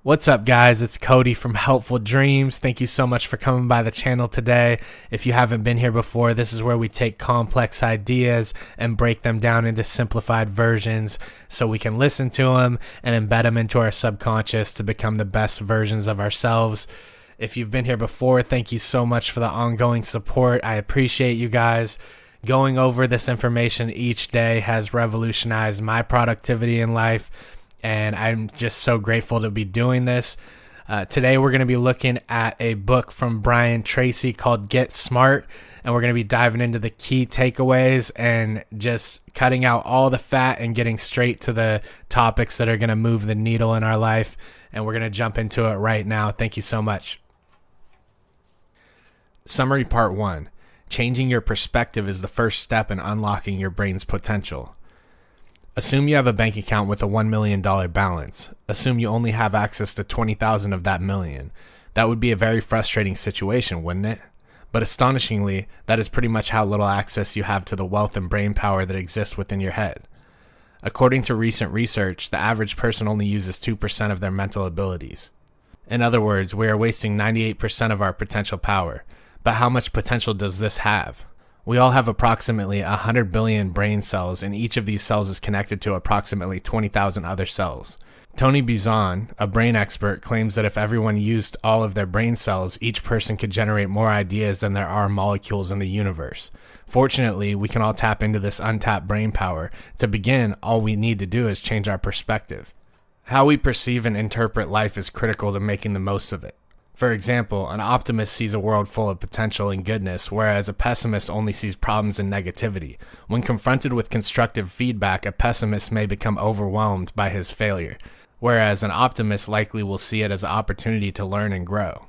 What's up, guys? It's Cody from Helpful Dreams. Thank you so much for coming by the channel today. If you haven't been here before, this is where we take complex ideas and break them down into simplified versions so we can listen to them and embed them into our subconscious to become the best versions of ourselves. If you've been here before, thank you so much for the ongoing support. I appreciate you guys. Going over this information each day has revolutionized my productivity in life, and I'm just so grateful to be doing this. Today we're going to be looking at a book from Tracy called Get Smart, and we're going to be diving into the key takeaways and just cutting out all the fat and getting straight to the topics that are going to move the needle in our life, and we're going to jump into it right now. Thank you so much. Summary Part 1. Changing your perspective is the first step in unlocking your brain's potential. Assume you have a bank account with a $1 million balance. Assume you only have access to 20,000 of that million. That would be a very frustrating situation, wouldn't it? But astonishingly, that is pretty much how little access you have to the wealth and brain power that exists within your head. According to recent research, the average person only uses 2% of their mental abilities. In other words, we are wasting 98% of our potential power. But how much potential does this have? We all have approximately 100 billion brain cells, and each of these cells is connected to approximately 20,000 other cells. Tony Buzan, a brain expert, claims that if everyone used all of their brain cells, each person could generate more ideas than there are molecules in the universe. Fortunately, we can all tap into this untapped brain power. To begin, all we need to do is change our perspective. How we perceive and interpret life is critical to making the most of it. For example, an optimist sees a world full of potential and goodness, whereas a pessimist only sees problems and negativity. When confronted with constructive feedback, a pessimist may become overwhelmed by his failure, whereas an optimist likely will see it as an opportunity to learn and grow.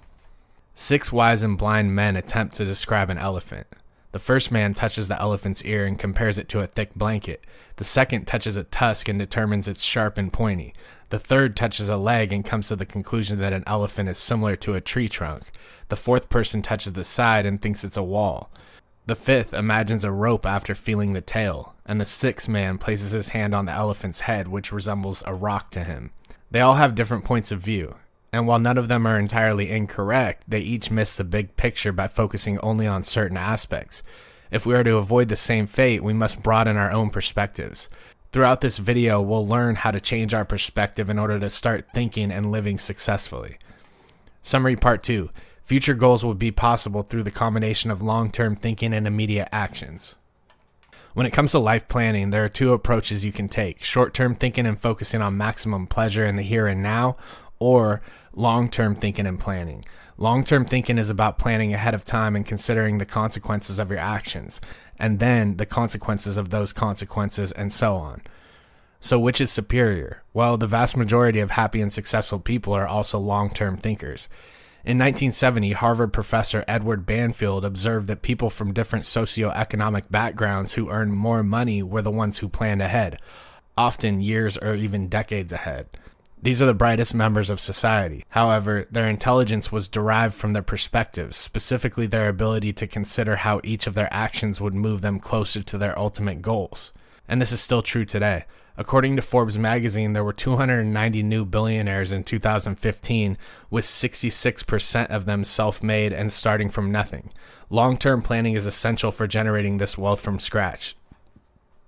6 wise and blind men attempt to describe an elephant. The first man touches the elephant's ear and compares it to a thick blanket. The second touches a tusk and determines it's sharp and pointy. The third touches a leg and comes to the conclusion that an elephant is similar to a tree trunk. The fourth person touches the side and thinks it's a wall. The fifth imagines a rope after feeling the tail. And the sixth man places his hand on the elephant's head, which resembles a rock to him. They all have different points of view. And while none of them are entirely incorrect, they each miss the big picture by focusing only on certain aspects. If we are to avoid the same fate, we must broaden our own perspectives. Throughout this video, we'll learn how to change our perspective in order to start thinking and living successfully. Summary Part 2. Future goals will be possible through the combination of long-term thinking and immediate actions. When it comes to life planning, there are 2 approaches you can take: short-term thinking and focusing on maximum pleasure in the here and now, or long-term thinking and planning. Long-term thinking is about planning ahead of time and considering the consequences of your actions, and then the consequences of those consequences, and so on. So which is superior? Well, the vast majority of happy and successful people are also long-term thinkers. In 1970, Harvard professor Edward Banfield observed that people from different socioeconomic backgrounds who earned more money were the ones who planned ahead, often years or even decades ahead. These are the brightest members of society. However, their intelligence was derived from their perspectives, specifically their ability to consider how each of their actions would move them closer to their ultimate goals. And this is still true today. According to Forbes magazine, there were 290 new billionaires in 2015, with 66% of them self-made and starting from nothing. Long-term planning is essential for generating this wealth from scratch.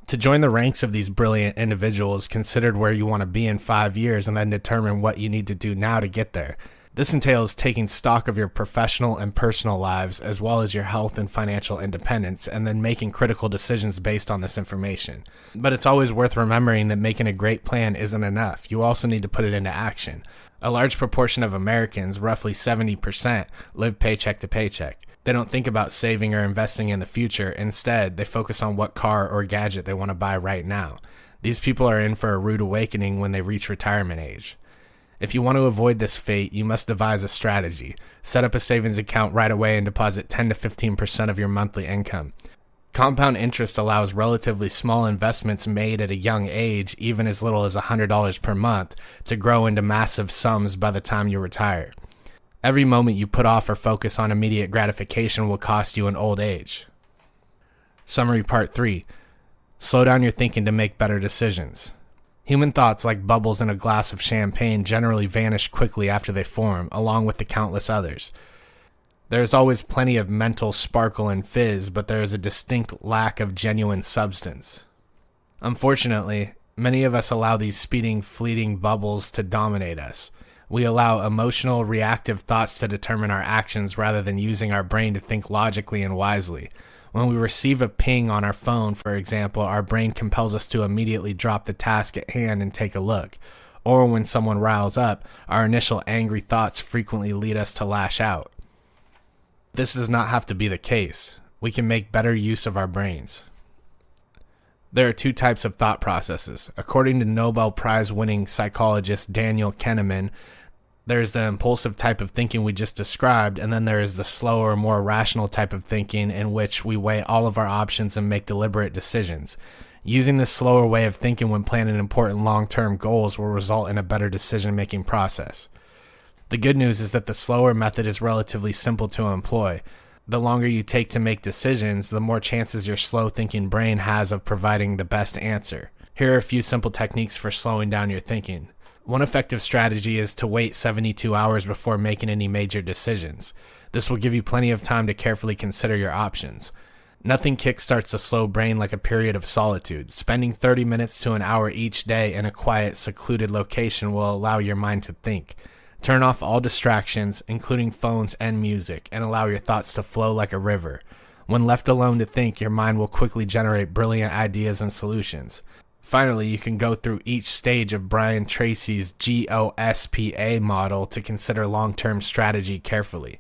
To join the ranks of these brilliant individuals, consider where you want to be in 5 years and then determine what you need to do now to get there. This entails taking stock of your professional and personal lives, as well as your health and financial independence, and then making critical decisions based on this information. But it's always worth remembering that making a great plan isn't enough. You also need to put it into action. A large proportion of Americans, roughly 70%, live paycheck to paycheck. They don't think about saving or investing in the future. Instead, they focus on what car or gadget they want to buy right now. These people are in for a rude awakening when they reach retirement age. If you want to avoid this fate, you must devise a strategy. Set up a savings account right away and deposit 10 to 15% of your monthly income. Compound interest allows relatively small investments made at a young age, even as little as $100 per month, to grow into massive sums by the time you retire. Every moment you put off or focus on immediate gratification will cost you in old age. Summary Part 3. Slow down your thinking to make better decisions. Human thoughts, like bubbles in a glass of champagne, generally vanish quickly after they form, along with the countless others. There is always plenty of mental sparkle and fizz, but there is a distinct lack of genuine substance. Unfortunately, many of us allow these speeding, fleeting bubbles to dominate us. We allow emotional, reactive thoughts to determine our actions rather than using our brain to think logically and wisely. When we receive a ping on our phone, for example, our brain compels us to immediately drop the task at hand and take a look. Or when someone riles up, our initial angry thoughts frequently lead us to lash out. This does not have to be the case. We can make better use of our brains. There are two types of thought processes. According to Nobel Prize-winning psychologist Daniel Kahneman, there's the impulsive type of thinking we just described, and then there is the slower, more rational type of thinking in which we weigh all of our options and make deliberate decisions. Using this slower way of thinking when planning important long-term goals will result in a better decision-making process. The good news is that the slower method is relatively simple to employ. The longer you take to make decisions, the more chances your slow-thinking brain has of providing the best answer. Here are a few simple techniques for slowing down your thinking. One effective strategy is to wait 72 hours before making any major decisions. This will give you plenty of time to carefully consider your options. Nothing kickstarts a slow brain like a period of solitude. Spending 30 minutes to an hour each day in a quiet, secluded location will allow your mind to think. Turn off all distractions, including phones and music, and allow your thoughts to flow like a river. When left alone to think, your mind will quickly generate brilliant ideas and solutions. Finally, you can go through each stage of Brian Tracy's GOSPA model to consider long-term strategy carefully.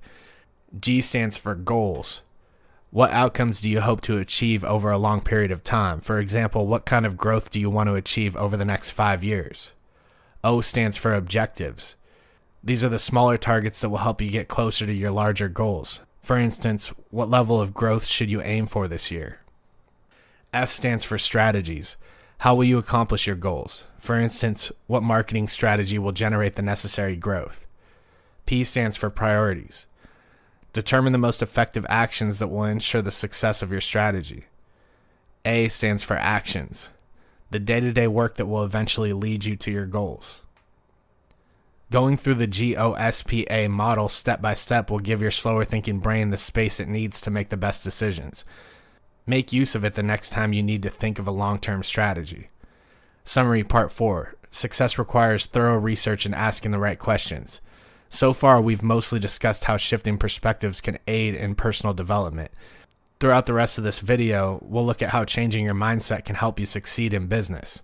G stands for goals. What outcomes do you hope to achieve over a long period of time? For example, what kind of growth do you want to achieve over the next 5 years? O stands for objectives. These are the smaller targets that will help you get closer to your larger goals. For instance, what level of growth should you aim for this year? S stands for strategies. How will you accomplish your goals? For instance, what marketing strategy will generate the necessary growth? P stands for priorities. Determine the most effective actions that will ensure the success of your strategy. A stands for actions. The day-to-day work that will eventually lead you to your goals. Going through the GOSPA model step by step will give your slower thinking brain the space it needs to make the best decisions. Make use of it the next time you need to think of a long-term strategy. Summary Part 4. Success requires thorough research and asking the right questions. So far, we've mostly discussed how shifting perspectives can aid in personal development. Throughout the rest of this video, we'll look at how changing your mindset can help you succeed in business.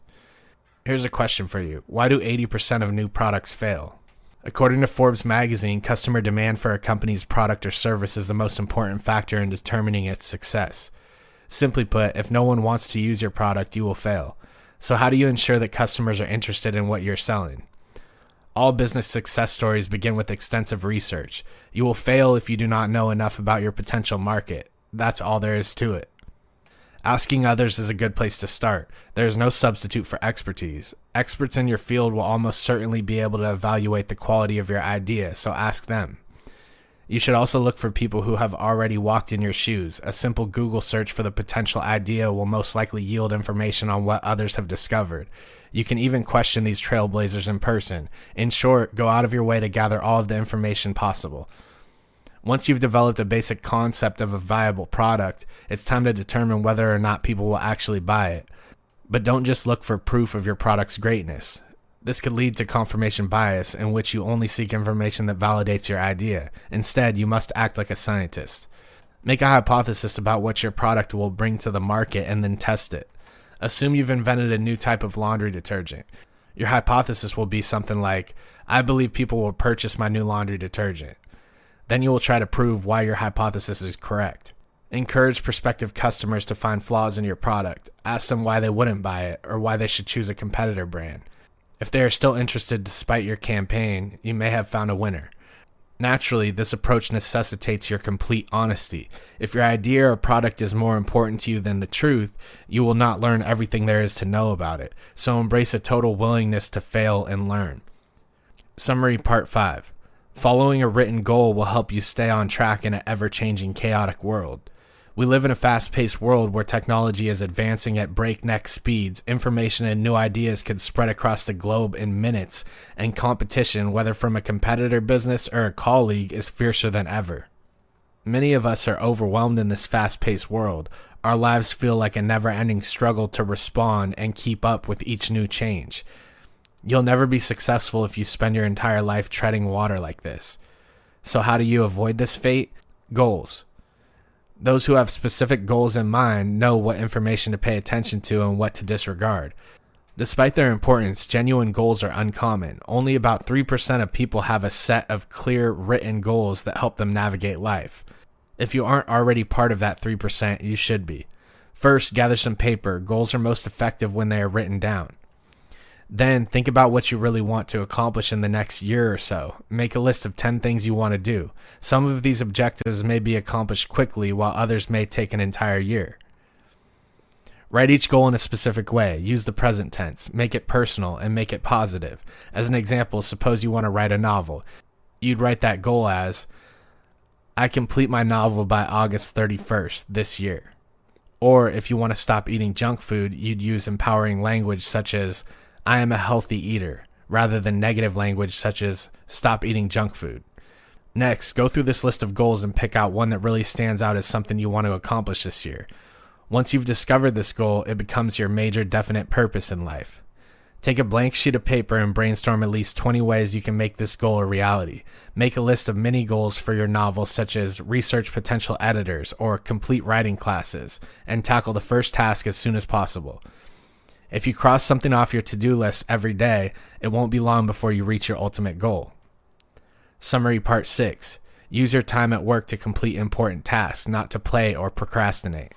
Here's a question for you. Why do 80% of new products fail? According to Forbes magazine, customer demand for a company's product or service is the most important factor in determining its success. Simply put, if no one wants to use your product, you will fail. So how do you ensure that customers are interested in what you're selling? All business success stories begin with extensive research. You will fail if you do not know enough about your potential market. That's all there is to it. Asking others is a good place to start. There is no substitute for expertise. Experts in your field will almost certainly be able to evaluate the quality of your idea, so ask them. You should also look for people who have already walked in your shoes. A simple Google search for the potential idea will most likely yield information on what others have discovered. You can even question these trailblazers in person. In short, go out of your way to gather all of the information possible. Once you've developed a basic concept of a viable product, it's time to determine whether or not people will actually buy it. But don't just look for proof of your product's greatness. This could lead to confirmation bias, in which you only seek information that validates your idea. Instead, you must act like a scientist. Make a hypothesis about what your product will bring to the market and then test it. Assume you've invented a new type of laundry detergent. Your hypothesis will be something like, I believe people will purchase my new laundry detergent. Then you will try to prove why your hypothesis is correct. Encourage prospective customers to find flaws in your product. Ask them why they wouldn't buy it or why they should choose a competitor brand. If they are still interested despite your campaign, you may have found a winner. Naturally, this approach necessitates your complete honesty. If your idea or product is more important to you than the truth, you will not learn everything there is to know about it. So embrace a total willingness to fail and learn. Summary Part 5. Following a written goal will help you stay on track in an ever-changing, chaotic world. We live in a fast-paced world where technology is advancing at breakneck speeds. Information and new ideas can spread across the globe in minutes, and competition, whether from a competitor business or a colleague, is fiercer than ever. Many of us are overwhelmed in this fast-paced world. Our lives feel like a never-ending struggle to respond and keep up with each new change. You'll never be successful if you spend your entire life treading water like this. So how do you avoid this fate? Goals. Those who have specific goals in mind know what information to pay attention to and what to disregard. Despite their importance, genuine goals are uncommon. Only about 3% of people have a set of clear, written goals that help them navigate life. If you aren't already part of that 3%, you should be. First, gather some paper. Goals are most effective when they are written down. Then, think about what you really want to accomplish in the next year or so. Make a list of 10 things you want to do. Some of these objectives may be accomplished quickly, while others may take an entire year. Write each goal in a specific way. Use the present tense. Make it personal and make it positive. As an example, suppose you want to write a novel. You'd write that goal as, I complete my novel by August 31st this year. Or if you want to stop eating junk food, you'd use empowering language such as, I am a healthy eater, rather than negative language such as, stop eating junk food. Next, go through this list of goals and pick out one that really stands out as something you want to accomplish this year. Once you've discovered this goal, it becomes your major definite purpose in life. Take a blank sheet of paper and brainstorm at least 20 ways you can make this goal a reality. Make a list of mini goals for your novel, such as research potential editors or complete writing classes, and tackle the first task as soon as possible. If you cross something off your to-do list every day, it won't be long before you reach your ultimate goal. Summary Part 6. Use your time at work to complete important tasks, not to play or procrastinate.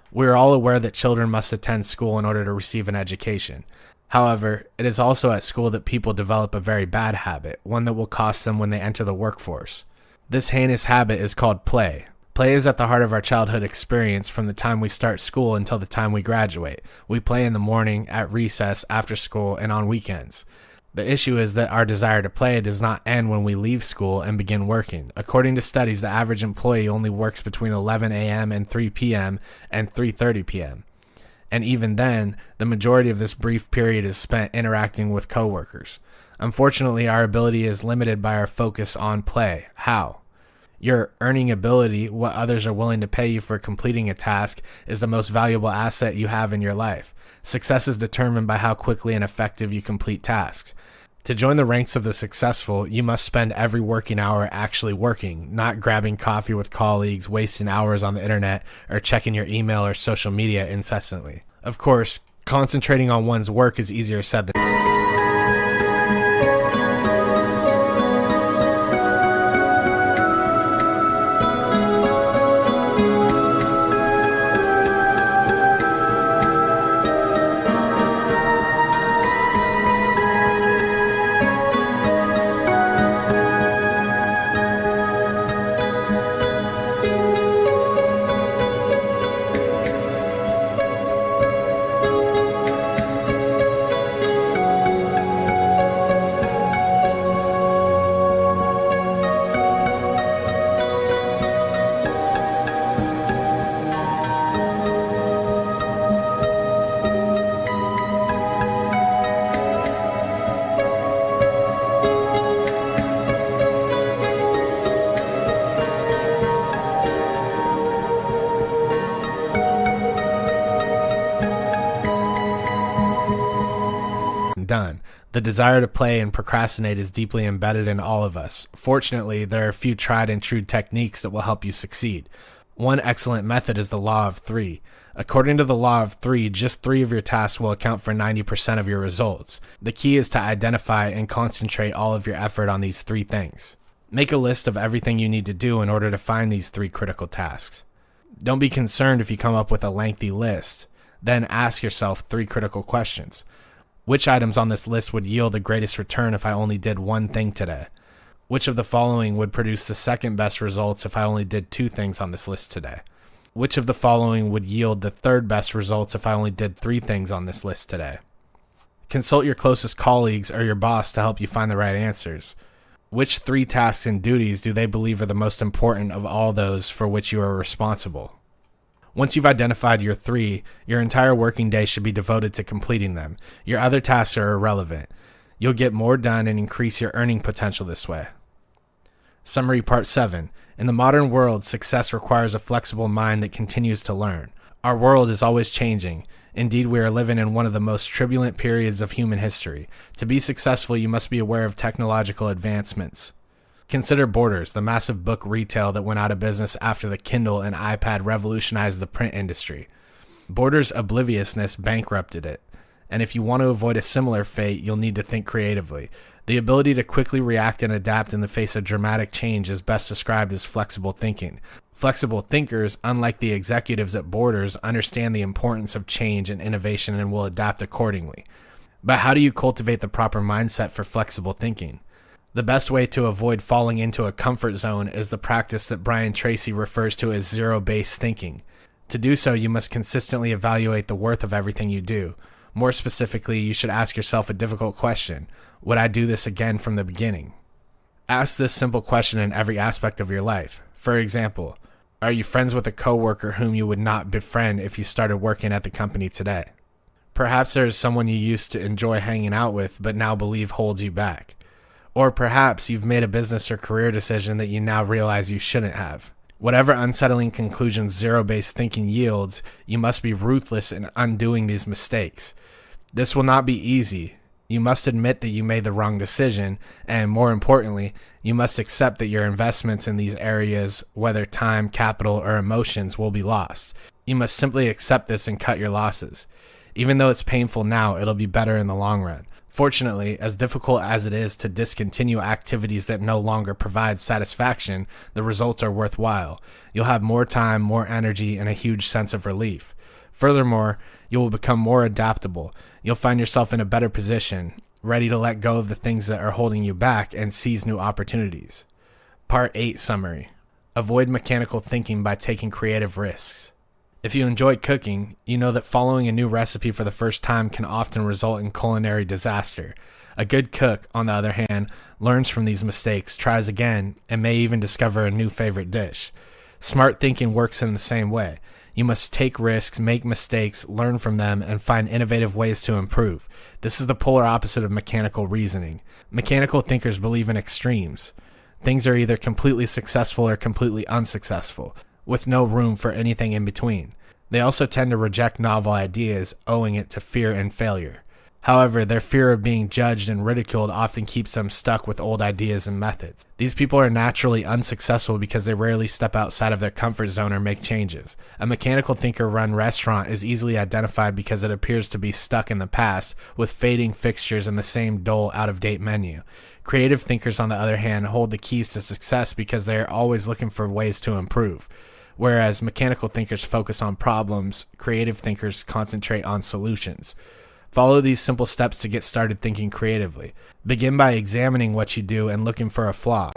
We are all aware that children must attend school in order to receive an education. However, it is also at school that people develop a very bad habit, one that will cost them when they enter the workforce. This heinous habit is called play. Play is at the heart of our childhood experience from the time we start school until the time we graduate. We play in the morning, at recess, after school, and on weekends. The issue is that our desire to play does not end when we leave school and begin working. According to studies, the average employee only works between 11 a.m. and 3 p.m. and 3:30 p.m. And even then, the majority of this brief period is spent interacting with coworkers. Unfortunately, our ability is limited by our focus on play. How? Your earning ability, what others are willing to pay you for completing a task, is the most valuable asset you have in your life. Success is determined by how quickly and effective you complete tasks. To join the ranks of the successful, you must spend every working hour actually working, not grabbing coffee with colleagues, wasting hours on the internet, or checking your email or social media incessantly. Of course, concentrating on one's work is easier said than done. The desire to play and procrastinate is deeply embedded in all of us. Fortunately, there are a few tried and true techniques that will help you succeed. One excellent method is the law of 3. According to the law of 3, just 3 of your tasks will account for 90% of your results. The key is to identify and concentrate all of your effort on these 3 things. Make a list of everything you need to do in order to find these 3 critical tasks. Don't be concerned if you come up with a lengthy list. Then ask yourself 3 critical questions. Which items on this list would yield the greatest return if I only did one thing today? Which of the following would produce the second best results if I only did 2 things on this list today? Which of the following would yield the third best results if I only did 3 things on this list today? Consult your closest colleagues or your boss to help you find the right answers. Which 3 tasks and duties do they believe are the most important of all those for which you are responsible? Once you've identified your 3, your entire working day should be devoted to completing them. Your other tasks are irrelevant. You'll get more done and increase your earning potential this way. Summary Part 7. In the modern world, success requires a flexible mind that continues to learn. Our world is always changing. Indeed, we are living in one of the most turbulent periods of human history. To be successful, you must be aware of technological advancements. Consider Borders, the massive book retail that went out of business after the Kindle and iPad revolutionized the print industry. Borders' obliviousness bankrupted it. And if you want to avoid a similar fate, you'll need to think creatively. The ability to quickly react and adapt in the face of dramatic change is best described as flexible thinking. Flexible thinkers, unlike the executives at Borders, understand the importance of change and innovation and will adapt accordingly. But how do you cultivate the proper mindset for flexible thinking? The best way to avoid falling into a comfort zone is the practice that Brian Tracy refers to as zero-based thinking. To do so, you must consistently evaluate the worth of everything you do. More specifically, you should ask yourself a difficult question. Would I do this again from the beginning? Ask this simple question in every aspect of your life. For example, are you friends with a coworker whom you would not befriend if you started working at the company today? Perhaps there is someone you used to enjoy hanging out with but now believe holds you back. Or perhaps you've made a business or career decision that you now realize you shouldn't have. Whatever unsettling conclusions zero-based thinking yields, you must be ruthless in undoing these mistakes. This will not be easy. You must admit that you made the wrong decision, and more importantly, you must accept that your investments in these areas, whether time, capital, or emotions, will be lost. You must simply accept this and cut your losses. Even though it's painful now, it'll be better in the long run. Fortunately, as difficult as it is to discontinue activities that no longer provide satisfaction, the results are worthwhile. You'll have more time, more energy, and a huge sense of relief. Furthermore, you will become more adaptable. You'll find yourself in a better position, ready to let go of the things that are holding you back and seize new opportunities. Part 8 Summary. Avoid mechanical thinking by taking creative risks. If you enjoy cooking, you know that following a new recipe for the first time can often result in culinary disaster. A good cook, on the other hand, learns from these mistakes, tries again, and may even discover a new favorite dish. Smart thinking works in the same way. You must take risks, make mistakes, learn from them, and find innovative ways to improve. This is the polar opposite of mechanical reasoning. Mechanical thinkers believe in extremes. Things are either completely successful or completely unsuccessful, with no room for anything in between. They also tend to reject novel ideas, owing it to fear and failure. However, their fear of being judged and ridiculed often keeps them stuck with old ideas and methods. These people are naturally unsuccessful because they rarely step outside of their comfort zone or make changes. A mechanical thinker-run restaurant is easily identified because it appears to be stuck in the past, with fading fixtures and the same dull, out-of-date menu. Creative thinkers, on the other hand, hold the keys to success because they are always looking for ways to improve. Whereas mechanical thinkers focus on problems, creative thinkers concentrate on solutions. Follow these simple steps to get started thinking creatively. Begin by examining what you do and looking for a flaw.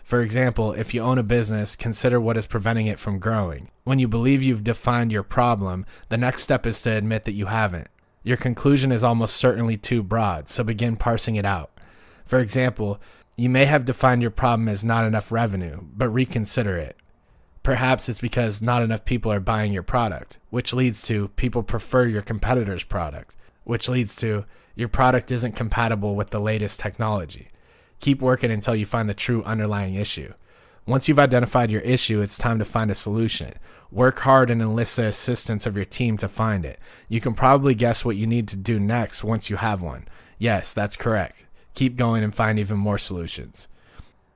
For example, if you own a business, consider what is preventing it from growing. When you believe you've defined your problem, the next step is to admit that you haven't. Your conclusion is almost certainly too broad, so begin parsing it out. For example, you may have defined your problem as not enough revenue, but reconsider it. Perhaps it's because not enough people are buying your product, which leads to people prefer your competitor's product, which leads to your product isn't compatible with the latest technology. Keep working until you find the true underlying issue. Once you've identified your issue, it's time to find a solution. Work hard and enlist the assistance of your team to find it. You can probably guess what you need to do next once you have one. Yes, that's correct. Keep going and find even more solutions.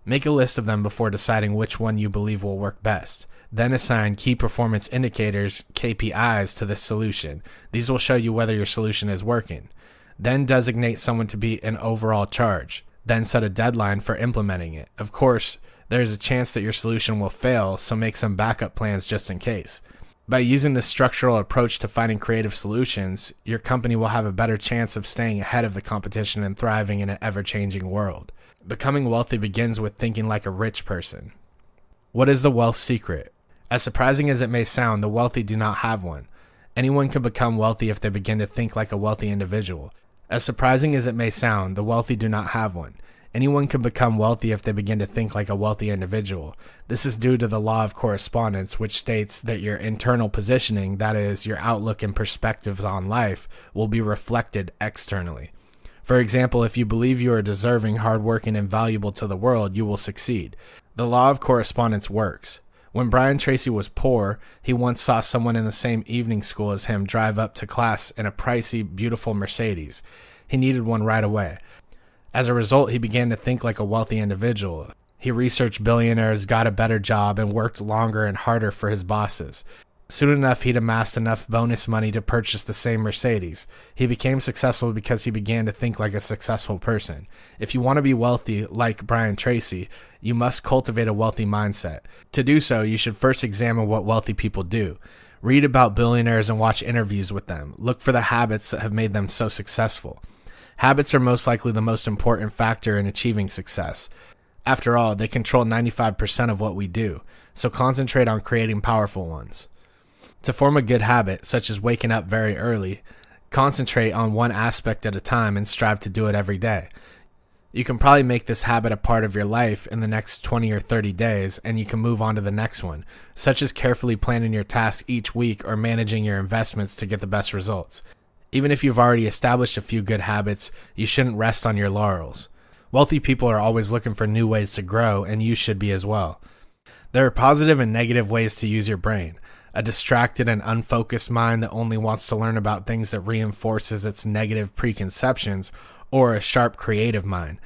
Make a list of them before deciding which one you believe will work best. Then assign key performance indicators, KPIs, to this solution. These will show you whether your solution is working. Then designate someone to be in overall charge. Then set a deadline for implementing it. Of course, there is a chance that your solution will fail, so make some backup plans just in case. By using this structural approach to finding creative solutions, your company will have a better chance of staying ahead of the competition and thriving in an ever-changing world. Becoming wealthy begins with thinking like a rich person. What is the wealth secret? As surprising as it may sound, the wealthy do not have one. Anyone can become wealthy if they begin to think like a wealthy individual. As surprising as it may sound, the wealthy do not have one. Anyone can become wealthy if they begin to think like a wealthy individual. This is due to the law of correspondence, which states that your internal positioning, that is, your outlook and perspectives on life, will be reflected externally. For example, if you believe you are deserving, hardworking, and valuable to the world, you will succeed. The law of correspondence works. When Brian Tracy was poor, he once saw someone in the same evening school as him drive up to class in a pricey, beautiful Mercedes. He needed one right away. As a result, he began to think like a wealthy individual. He researched billionaires, got a better job, and worked longer and harder for his bosses. Soon enough, he'd amassed enough bonus money to purchase the same Mercedes. He became successful because he began to think like a successful person. If you want to be wealthy, like Brian Tracy, you must cultivate a wealthy mindset. To do so, you should first examine what wealthy people do. Read about billionaires and watch interviews with them. Look for the habits that have made them so successful. Habits are most likely the most important factor in achieving success. After all, they control 95% of what we do, so concentrate on creating powerful ones. To form a good habit, such as waking up very early, concentrate on one aspect at a time and strive to do it every day. You can probably make this habit a part of your life in the next 20 or 30 days, and you can move on to the next one, such as carefully planning your tasks each week or managing your investments to get the best results. Even if you've already established a few good habits, you shouldn't rest on your laurels. Wealthy people are always looking for new ways to grow, and you should be as well. There are positive and negative ways to use your brain. A distracted and unfocused mind that only wants to learn about things that reinforces its negative preconceptions, or a sharp creative mind.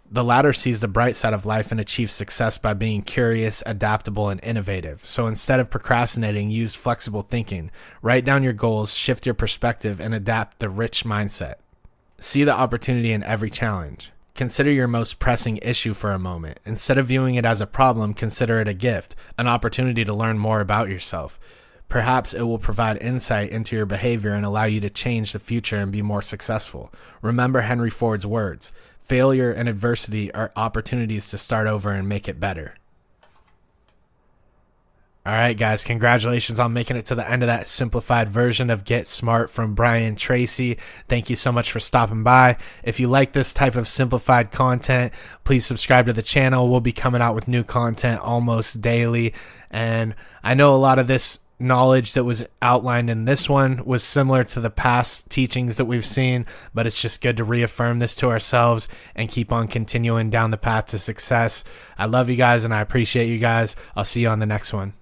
The latter sees the bright side of life and achieves success by being curious, adaptable, and innovative. So instead of procrastinating, use flexible thinking. Write down your goals, shift your perspective, and adapt the rich mindset. See the opportunity in every challenge. Consider your most pressing issue for a moment. Instead of viewing it as a problem, consider it a gift, an opportunity to learn more about yourself. Perhaps it will provide insight into your behavior and allow you to change the future and be more successful. Remember Henry Ford's words: failure and adversity are opportunities to start over and make it better. All right, guys, congratulations on making it to the end of that simplified version of Get Smart from Brian Tracy. Thank you so much for stopping by. If you like this type of simplified content, please subscribe to the channel. We'll be coming out with new content almost daily. And I know a lot of this knowledge that was outlined in this one was similar to the past teachings that we've seen, but it's just good to reaffirm this to ourselves and keep on continuing down the path to success. I love you guys and I appreciate you guys. I'll see you on the next one.